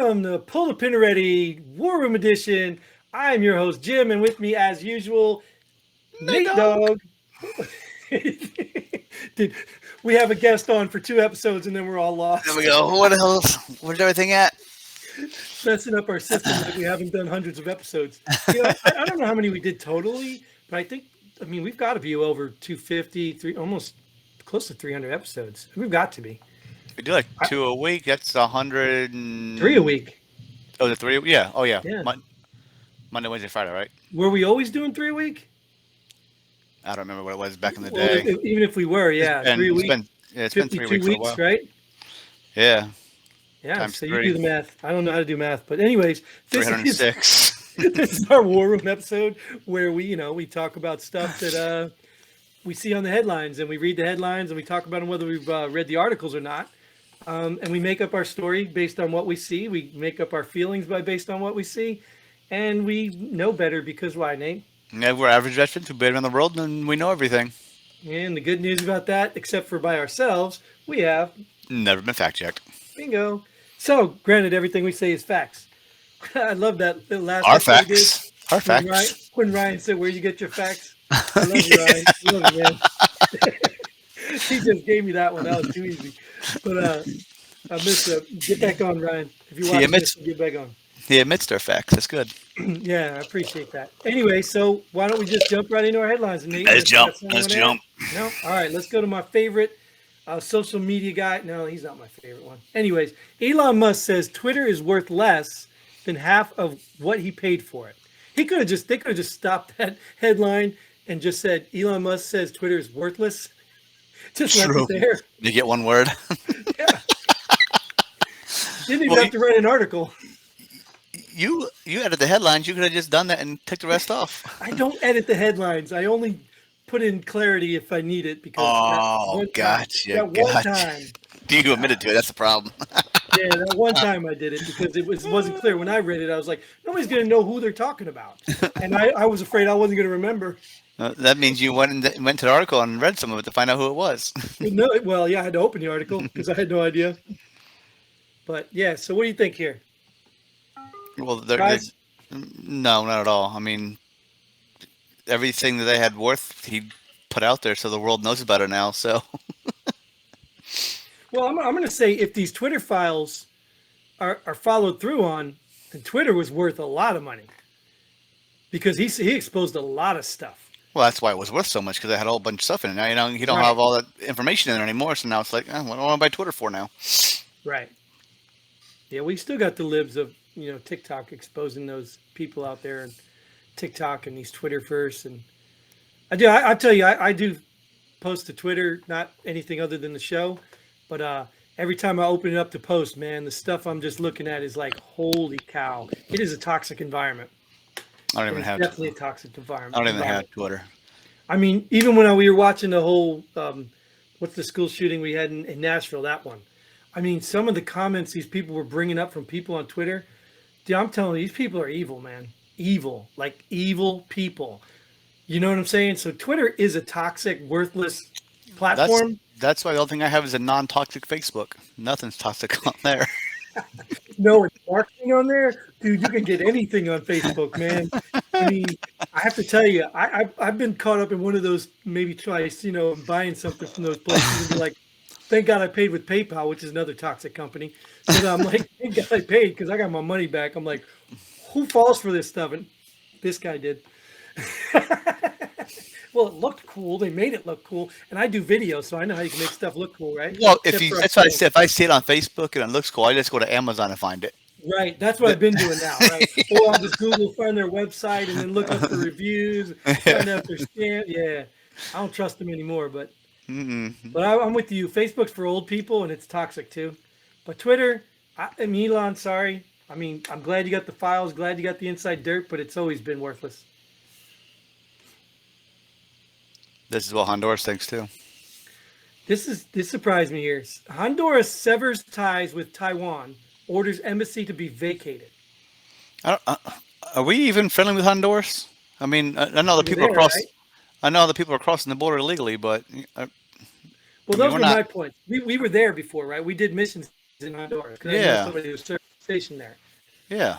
Welcome to Pull the Pin Ready War Room Edition. I'm your host, Jim, and with me, as usual, Nate Dogg. Did we have a guest on for 2 episodes and then we're all lost? There we go. What the hell? Where's everything at? Messing up our system like we haven't done hundreds of episodes. I don't know how many we did totally, but we've got to be over 250, almost close to 300 episodes. We've got to be. We do like 2 a week. That's 100 and... 3 a week. Oh, the 3? Yeah. Oh, yeah. Yeah. Monday, Wednesday, Friday, right? Were we always doing 3 a week? I don't remember what it was back in the Well, day. even if we were, yeah, 3 a week. It's been 3 weeks, 52 weeks, right? Yeah. Yeah, Times so 3. you do the math. I don't know how to do math, but anyways, this 306. this is our War Room episode where we talk about stuff that we see on the headlines, and we read the headlines and we talk about them whether we've read the articles or not, and we make up our story based on what we see. We make up our feelings based on what we see, and we know better because why, Nate? Yeah, we're average veterans who've been around the world and we know everything. And the good news about that, except for by ourselves, we have Never been fact checked. bingo. So, granted, everything we say is facts. I love that the last Our episode we facts. did, Our facts. when Ryan said, "Where you get your facts?" I love you, Ryan. I love you, man. He just gave me that one. That was too easy. But I missed it. Get back on, Ryan. If you watch this, get back on. He admits their facts. That's good. Yeah, I appreciate that. Anyway, so why don't we just jump right into our headlines? And Let's jump. No? All right, let's go to my favorite social media guy. No, he's not my favorite one. Anyways, Elon Musk says Twitter is worth less than half of what he paid for it. They could have just stopped that headline and just said Elon Musk says Twitter is worthless. Just left it there. You get one word. Yeah. Didn't even have to write an article. You edit the headlines. You could have just done that and took the rest off. I don't edit the headlines. I only put in clarity if I need it because gotcha. One time. You admitted to it. That's the problem. Yeah, that one time I did it because it wasn't clear. When I read it, I was like, nobody's going to know who they're talking about. And I was afraid I wasn't going to remember. That means you went to the article and read some of it to find out who it was. Well, yeah, I had to open the article because I had no idea. But yeah, so what do you think here? Well, no, not at all. I mean, everything that they had worth, he put out there, so the world knows about it now. So, well, I'm going to say if these Twitter files are followed through on, then Twitter was worth a lot of money because he exposed a lot of stuff. Well, that's why it was worth so much because it had a whole bunch of stuff in it. Now you don't have all that information in there anymore. So now it's like, what do I want to buy Twitter for now? Right. Yeah, we still got the libs of TikTok exposing those people out there and TikTok and these Twitter first. And I tell you, I do post to Twitter, not anything other than the show. But every time I open it up to post, man, the stuff I'm just looking at is like, holy cow. It is a toxic environment. Definitely a toxic environment. I don't even have Twitter. I mean, even when we were watching the whole, what's the school shooting we had in Nashville, that one. I mean, some of the comments these people were bringing up from people on Twitter, dude, I'm telling you, these people are evil, man. Evil, like evil people. You know what I'm saying? So Twitter is a toxic, worthless platform. That's why the only thing I have is a non-toxic Facebook. Nothing's toxic on there. No, it's marketing on there? Dude, you can get anything on Facebook, man. I mean, I have to tell you, I've been caught up in one of those maybe twice, buying something from those places and be like, thank God I paid with PayPal, which is another toxic company. So I'm like, thank God I paid because I got my money back. I'm like, who falls for this stuff? And this guy did. Well, it looked cool. They made it look cool. And I do videos, so I know how you can make stuff look cool, right? Well, that's why I said if I see it on Facebook and it looks cool, I just go to Amazon and find it. Right. That's what I've been doing now, right? Or I'll just Google, find their website, and then look up the reviews, find out if they're scammed. Yeah. I don't trust them anymore, but... But I'm with you. Facebook's for old people, and it's toxic too. But Twitter, Elon, sorry. I mean, I'm glad you got the files, glad you got the inside dirt, but it's always been worthless. This is what Honduras thinks too. This surprised me here. Honduras severs ties with Taiwan, orders embassy to be vacated. Are we even friendly with Honduras? I mean, I know the people across. Right? I know the people are crossing the border illegally, but well, those were my points. We were there before, right? We did missions in Honduras. Yeah. stationed there. Yeah.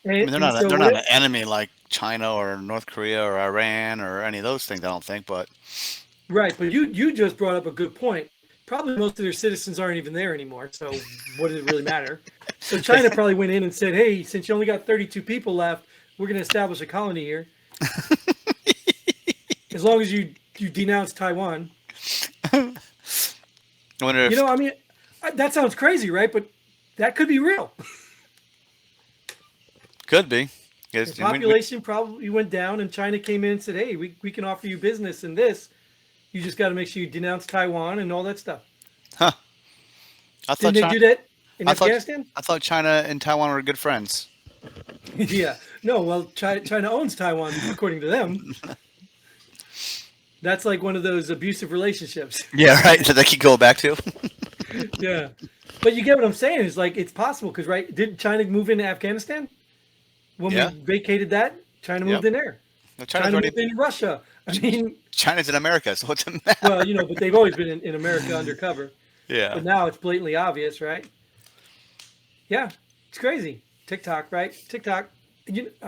I mean, And so they're what not it, an enemy like China or North Korea or Iran or any of those things. I don't think, but right, but you just brought up a good point. Probably most of their citizens aren't even there anymore. So what does it really matter? So China probably went in and said, "Hey, since you only got 32 people left, we're going to establish a colony here. As long as you denounce Taiwan." I wonder You if know, I mean, that sounds crazy, right? But that could be real. could be. The Yes, population probably went down, and China came in and said, "Hey, we can offer you business in this. You just got to make sure you denounce Taiwan and all that stuff." huh? I Didn't thought they China. do that in I thought Afghanistan? I thought China and Taiwan were good friends. Yeah. No, well, China owns Taiwan, according to them. That's like one of those abusive relationships. Yeah, right. That they could go back to. Yeah. But you get what I'm saying? It's like it's possible because, right? Did China move into Afghanistan when we Yeah. vacated that? China Yep. moved in there. No, China's China already. moved in Russia. I mean, China's in America, so what's the matter? well, but they've always been in America undercover. Yeah. But now it's blatantly obvious, right? Yeah, it's crazy. TikTok, right? TikTok.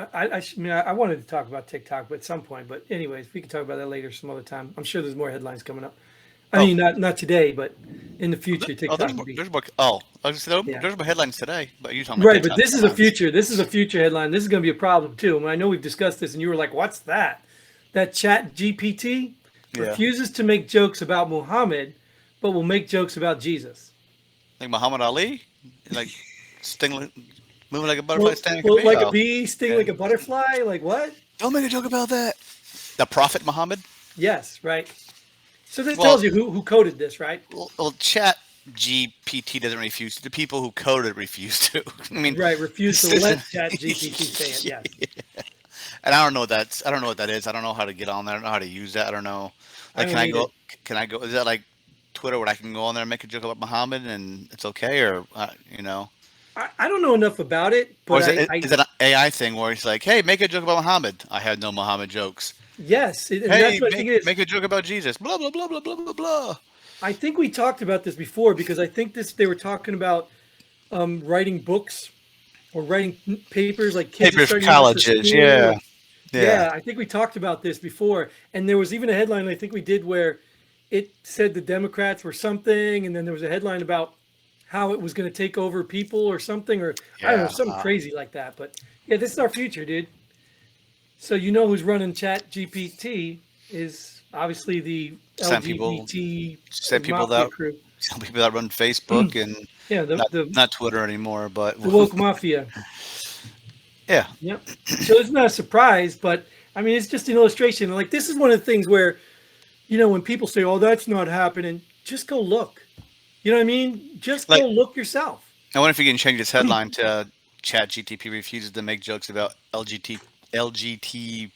I wanted to talk about TikTok, but at some point. But anyways, we can talk about that later, some other time. I'm sure there's more headlines coming up. I Oh, mean, not today, but in the future, there's TikTok will more. be. There's more. Oh, I was gonna say, Yeah, there's more headlines today, but you talking about right. But TikTok this is a headlines? future. This is a future headline. This is going to be a problem too. I mean, I know we've discussed this, and you were like, "What's that?" That Chat GPT Yeah. refuses to make jokes about Muhammad, but will make jokes about Jesus. Like Muhammad Ali, like sting, moving like a butterfly, Float, standing like a float bee. like a Oh, bee, sting yeah. like a butterfly. Like what? Don't make a joke about that. The Prophet Muhammad. Yes, right. So that Well, tells you who coded this, right? Chat GPT doesn't refuse. The people who coded refuse to. I mean, Right. Refuse to this isn't. let Chat GPT say it. Yes. And I don't know what that's. I don't know what that is. I don't know how to get on there. I don't know how to use that. I don't know. I Like, can don't I need go? it. Can I go? Is that like Twitter where I can go on there and make a joke about Muhammad and it's okay, or I don't know enough about it, or but is it an AI thing where it's like, hey, make a joke about Muhammad? I had no Muhammad jokes. yes, and that's Hey, what I think it is. make a joke about Jesus. Blah blah blah blah blah blah blah. I think we talked about this before because I think this they were talking about writing books or writing papers like kids are Papers for starting out for colleges. school. Yeah, Or, yeah. yeah, I think we talked about this before, and there was even a headline I think we did where it said the Democrats were something, and then there was a headline about how it was going to take over people or something, or I don't know, Yeah. something crazy like that. But yeah, this is our future, dude. So you know who's running Chat GPT is obviously the Send people, LGBT send people mafia that crew. some people that run Facebook and Yeah, not Twitter anymore, but the woke mafia. yeah. Yep. So it's not a surprise, but I mean it's just an illustration. Like this is one of the things where when people say, "Oh, that's not happening," just go look. You know what I mean? Just Like, go look yourself. I wonder if you can change this headline to Chat GTP refuses to make jokes about LGBTQB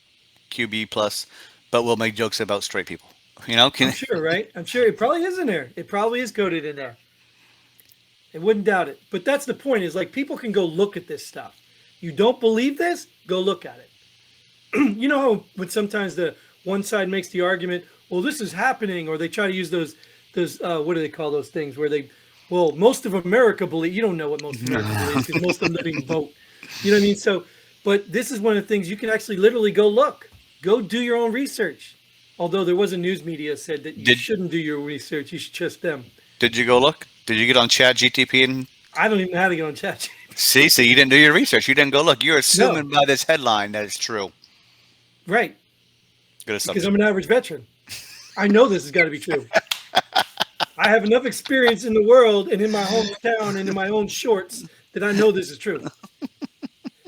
plus, but will make jokes about straight people. I'm Can sure, right? I'm sure it probably is in there. It probably is coded in there. I wouldn't doubt it. But that's the point is like people can go look at this stuff. You don't believe this? Go look at it. You know how when sometimes the one side makes the argument, well, this is happening, or they try to use those what do they call those things where most of America believe. You don't know what most of America believes because most of them don't even vote. You know what I mean? So, but this is one of the things you can actually literally go look, go do your own research. Although there was a news media said that you did shouldn't do your research, you should trust them. did you go look? Did you get on Chat GTP and I don't even know how to get on chat. see? So you didn't do your research. You didn't go look. You're No, assuming by this headline that it's true. right? Good Because assumption. I'm an average veteran. I know this has got to be true. I have enough experience in the world and in my hometown and in my own shorts that I know this is true.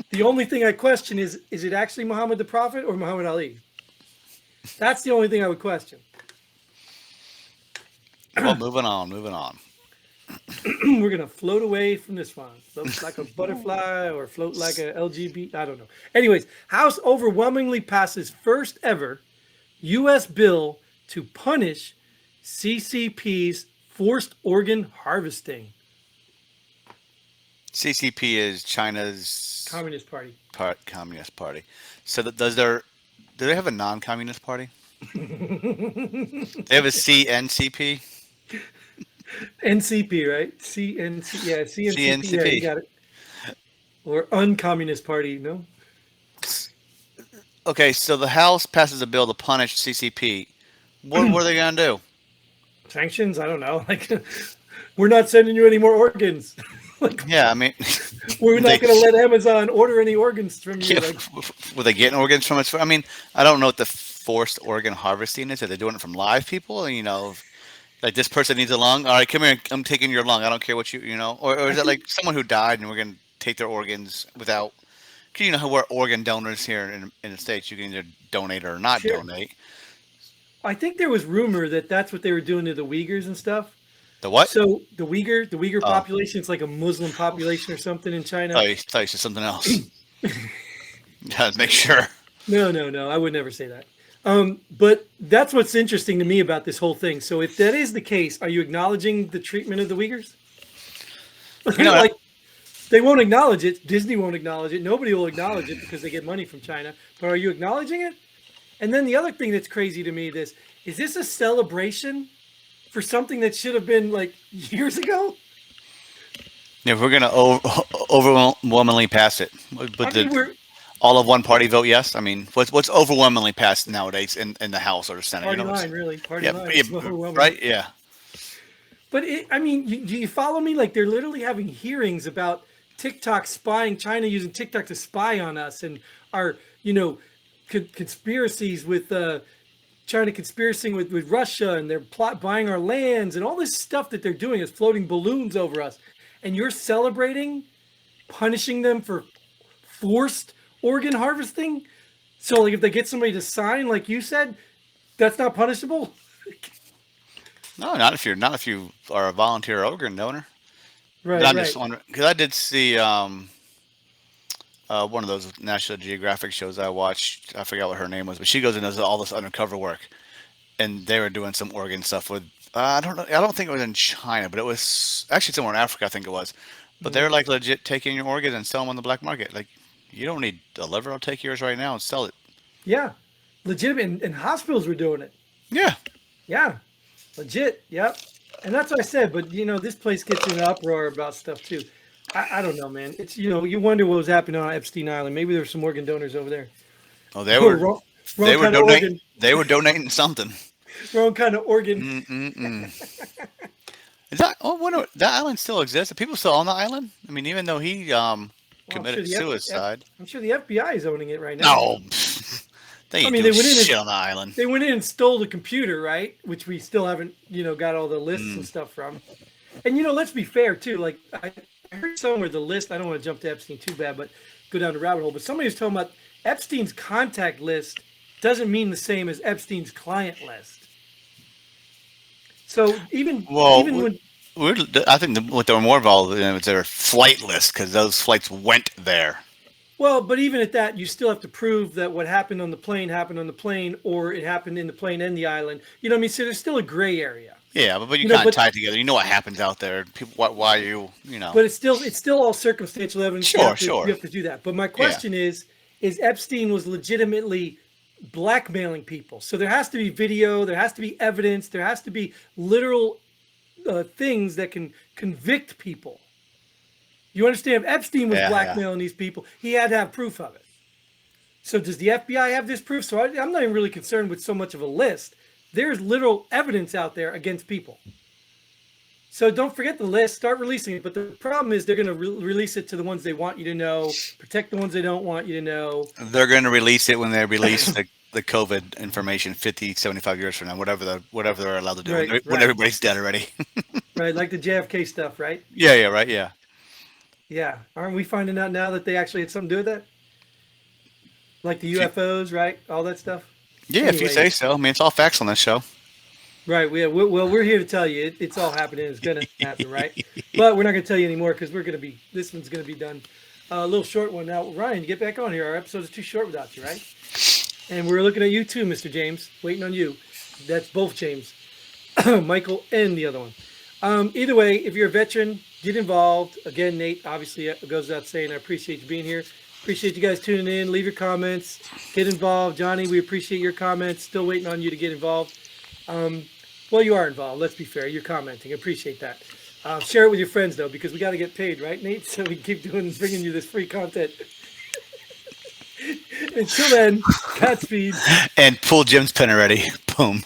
The only thing I question is it actually Muhammad the Prophet or Muhammad Ali? That's the only thing I would question. Well, moving on, moving on. We're gonna float away from this one. Float like a butterfly or float like a LGBT. I don't know. Anyways, House overwhelmingly passes first ever U.S. bill to punish CCP's forced organ harvesting. CCP is China's Communist Party. Communist Party. So do they have a non-communist party? They have a CNCP. NCP, right? CNC, yeah, CNCP. Yeah, you CNCP. got it. or uncommunist party. No Okay, so the House passes a bill to punish CCP. What are they gonna do? sanctions. I don't know. Like we're not sending you any more organs. Like Yeah, I mean, we're they not going to let Amazon order any organs from you. yeah, Like were they getting organs from us? I mean, I don't know what the forced organ harvesting is. Are they doing it from live people? You know, like this person needs a lung. All right, come here. I'm taking your lung. I don't care what you know. Or I is it think like someone who died and we're gonna take their organs without? Cause you know how we're organ donors here in the states. You can either donate or not sure. donate. I think there was rumor that that's what they were doing to the Uyghurs and stuff. The what? So the Uyghur Oh, population, it's like a Muslim population or something in China. thought you said something else. Gotta make sure. No, no, no. I would never say that. But that's what's interesting to me about this whole thing. So if that is the case, are you acknowledging the treatment of the Uyghurs? You know, Like they won't acknowledge it. Disney won't acknowledge it. Nobody will acknowledge it because they get money from China. But are you acknowledging it? And then the other thing that's crazy to me, this is this a celebration for something that should have been like years ago? if we're gonna overwhelmingly pass it, but I mean, the we're all of one party vote yes. I mean, what's overwhelmingly passed nowadays in the House or the Senate? You party know, line, really. Party yeah, line. yeah, It's overwhelming. right, yeah. But I mean, do you follow me? Like they're literally having hearings about TikTok spying, China using TikTok to spy on us, and our conspiracies with China conspiracy with Russia, and they're buying our lands, and all this stuff that they're doing is floating balloons over us, and you're celebrating punishing them for forced organ harvesting. So like if they get somebody to sign, like you said, that's not punishable. No, not if you are a volunteer organ donor. But Right, I'm just right. wondering because I did see one of those National Geographic shows I watched. I forgot what her name was, but she goes and does all this undercover work, and they were doing some organ stuff with. I don't know. I don't think it was in China, but it was actually somewhere in Africa. I think it was. But Mhm. they're like legit taking your organs and selling them on the black market. Like, you don't need a liver. I'll take yours right now and sell it. Yeah, legitimate, and hospitals were doing it. Yeah. Yeah, legit. Yep. And that's what I said. But this place gets in an uproar about stuff too. I don't know, man. It's you wonder what was happening on Epstein Island. Maybe there's some organ donors over there. Oh, Oh, wrong, they wrong were kind of donate organ. they were donating something. Wrong kind of organ. Mm-mm-mm. Is that? Oh, wonder that island still exists. Are people still on the island? I mean, even though he Well, I'm sure committed the suicide. I'm sure the FBI is owning it right now. No, they I ain't mean, doing shit on the island. they went in and stole the computer, right? Which we still haven't, got all the lists and Mm. stuff from. And let's be fair too. Like I heard somewhere the list. I don't want to jump to Epstein too bad, but go down the rabbit hole. But somebody was talking about Epstein's contact list doesn't mean the same as Epstein's client list. So even Well, when I think what they were more involved in was their flight list because those flights went there. well, but even at that, you still have to prove that what happened on the plane, or it happened in the plane and the island. You know what I mean? So there's still a gray area. Yeah, but you You know, kind of but tie it together. You know what happens out there. People, why you know? but it's still all circumstantial evidence. You Sure, have to you sure. have to do that. But my Yeah, question is Epstein was legitimately blackmailing people. So there has to be video, there has to be evidence, there has to be literal things that can convict people. You understand? If Epstein was yeah. blackmailing these people, he had to have proof of it. So does the FBI have this proof? So I'm not even really concerned with so much of a list. There's literal evidence out there against people. So don't forget the list. Start releasing it. But the problem is they're going to release it to the ones they want you to know, protect the ones they don't want you to know. They're going to release it when they release the COVID information 50, 75 years from now, whatever they're allowed to do Right, when right, everybody's dead already. right. Like the JFK stuff, right? Yeah, right, yeah. Yeah. Aren't we finding out now that they actually had something to do with that? Like the If you- UFOs, right? All that stuff. yeah, if you say Anyways, so. I mean, it's all facts on this show. right. Well, we're here to tell you it's all happening. It's going to happen, right? But we're not going to tell you anymore because this one's going to be done. A little short one now. Ryan, get back on here. Our episode is too short without you, right? And we're looking at you too, Mr. James. Waiting on you. That's both James, Michael, and the other one. Either way, if you're a veteran, get involved. Again, Nate, obviously, it goes without saying, I appreciate you being here. Appreciate you guys tuning in. Leave your comments. Get involved. Johnny, we appreciate your comments. Still waiting on you to get involved. Well, you are involved. Let's be fair. You're commenting. Appreciate that. Share it with your friends though, because we got to get paid, right, Nate? So we keep bringing you this free content. Until then, Godspeed. And pull Jim's pin already. Boom.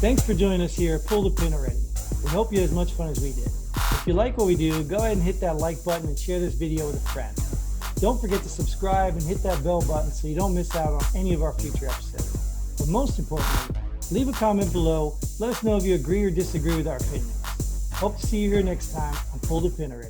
Thanks for joining us here at Pull the Pin Already. We hope you had as much fun as we did. If you like what we do, go ahead and hit that like button and share this video with a friend. Don't forget to subscribe and hit that bell button so you don't miss out on any of our future episodes. But most importantly, leave a comment below. Let us know if you agree or disagree with our opinions. Hope to see you here next time on Pull the Pin Already.